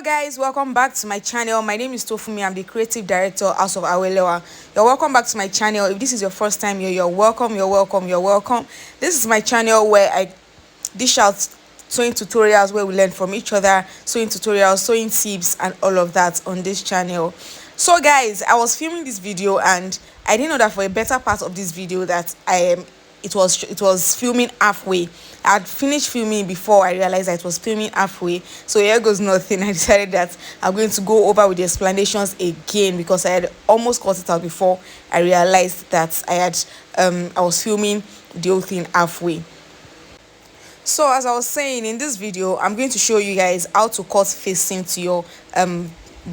Hello guys, welcome back to my channel. My name is Tofunmi. I'm the creative director, House of Awelewa. You're welcome back to my channel. If this is your first time here, you're welcome, you're welcome, you're welcome. This is my channel where I dish out sewing tutorials where we learn from each other, sewing tutorials, sewing tips and all of that on this channel. So guys, I was filming this video and I didn't know that for a better part of this video that it was filming halfway. I had finished filming before I realized that it was filming halfway. So here goes nothing. I decided that I'm going to go over with the explanations again because I had almost cut it out before I realized that I was filming the whole thing halfway. So as I was saying, in this video I'm going to show you guys how to cut facing to your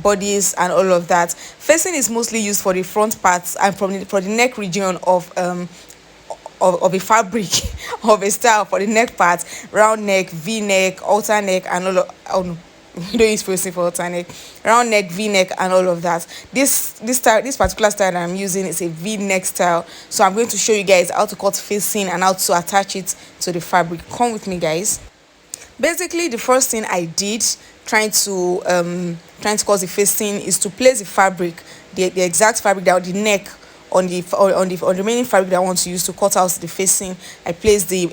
bodies and all of that. Facing is mostly used for the front parts and for the neck region of a fabric of a style. For the neck part, round neck, v-neck, alter neck and all of we don't use facing for alter neck, round neck, v-neck and all of that. This particular style that I'm using is a v-neck style, so I'm going to show you guys how to cut facing and how to attach it to the fabric. Come with me guys. Basically, the first thing I did trying to cut the facing is to place the fabric, the exact fabric that the neck on the remaining fabric that I want to use to cut out the facing. I placed the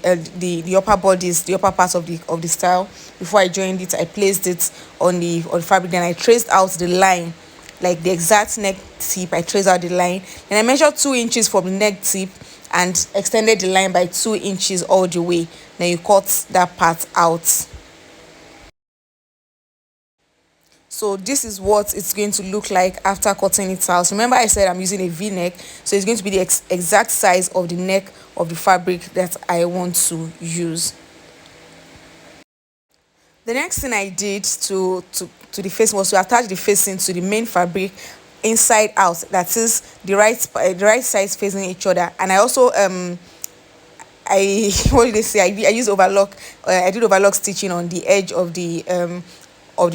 upper bodies, the upper part of the style. Before I joined it, I placed it on the fabric. Then I traced out the line, like the exact neck tip. I traced out the line. Then I measured 2 inches from the neck tip and extended the line by 2 inches all the way. Then you cut that part out. So this is what it's going to look like after cutting it out. Remember I said I'm using a v-neck, so it's going to be the exact size of the neck of the fabric that I want to use. The next thing I did to the facing was to attach the facing to the main fabric inside out. That is the right sides facing each other. And I also what did they say? I use overlock. I did overlock stitching on the edge of the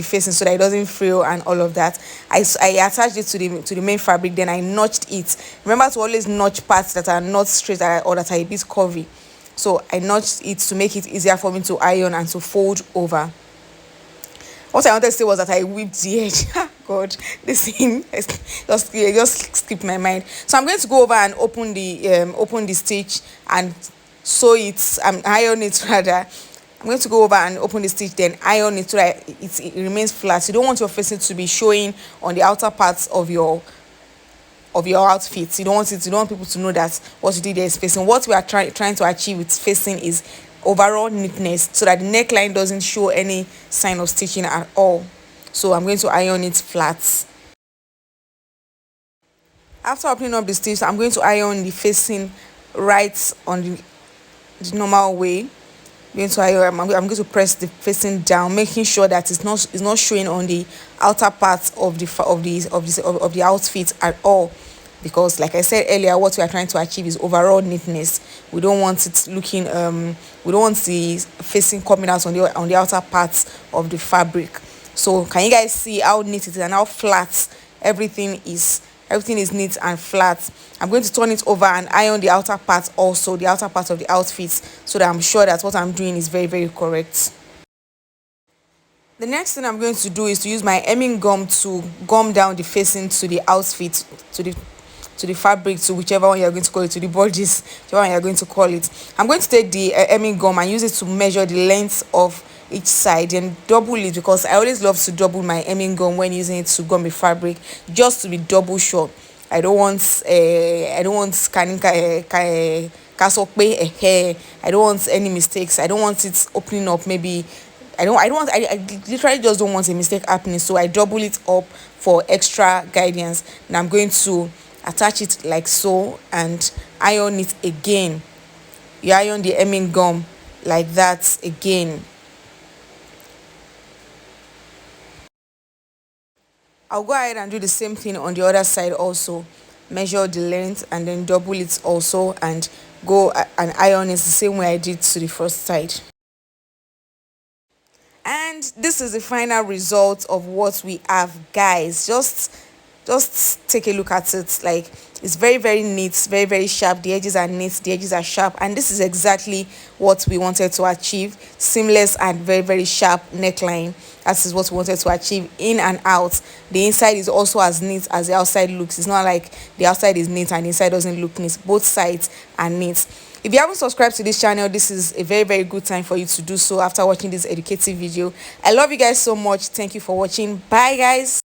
facing so that it doesn't frill and all of that. I attached it to the main fabric. Then I notched it. Remember to always notch parts that are not straight or that are a bit curvy. So I notched it to make it easier for me to iron and to fold over. What I wanted to say was that I whipped the edge. God, this thing just skipped my mind. So I'm going to go over and open the stitch and sew it, iron it rather. I'm going to go over and open the stitch, then iron it so that it remains flat. You don't want your facing to be showing on the outer parts of your outfit. You don't want people to know that what you did there is facing. What we are trying to achieve with facing is overall neatness, so that the neckline doesn't show any sign of stitching at all. So I'm going to iron it flat. After opening up the stitch, I'm going to iron the facing right on the normal way. I'm going to press the facing down, making sure that it's not showing on the outer part of the outfit at all, because like I said earlier, what we are trying to achieve is overall neatness. We don't want it looking we don't want the facing coming out on the outer parts of the fabric. So can you guys see how neat it is and how flat everything is? Everything is neat and flat. I'm going to turn it over and iron the outer part also, the outer part of the outfit, so that I'm sure that what I'm doing is very, very correct. The next thing I'm going to do is to use my hemming gum to gum down the facing to the outfit, to the fabric, to whichever one you're going to call it, to the bodies, whichever one you're going to call it. I'm going to take the hemming gum and use it to measure the length of each side and double it, because I always love to double my hemming gum when using it to gum a fabric, just to be double sure. I don't want I don't want any mistakes. I don't want it opening up. Maybe I literally just don't want a mistake happening, so I double it up for extra guidance. And I'm going to attach it like so and iron it again. You iron the hemming gum like that again. I'll go ahead and do the same thing on the other side also. Measure the length and then double it also, and go and iron it the same way I did to the first side. And this is the final result of what we have, guys. Just just take a look at it. Like, it's very, very neat, very, very sharp. The edges are neat, the edges are sharp, and this is exactly what we wanted to achieve. Seamless and very, very sharp neckline. That is what we wanted to achieve. In and out, the inside is also as neat as the outside looks. It's not like the outside is neat and the inside doesn't look neat. Both sides are neat. If you haven't subscribed to this channel, this is a very, very good time for you to do so after watching this educative video. I love you guys so much. Thank you for watching. Bye, guys.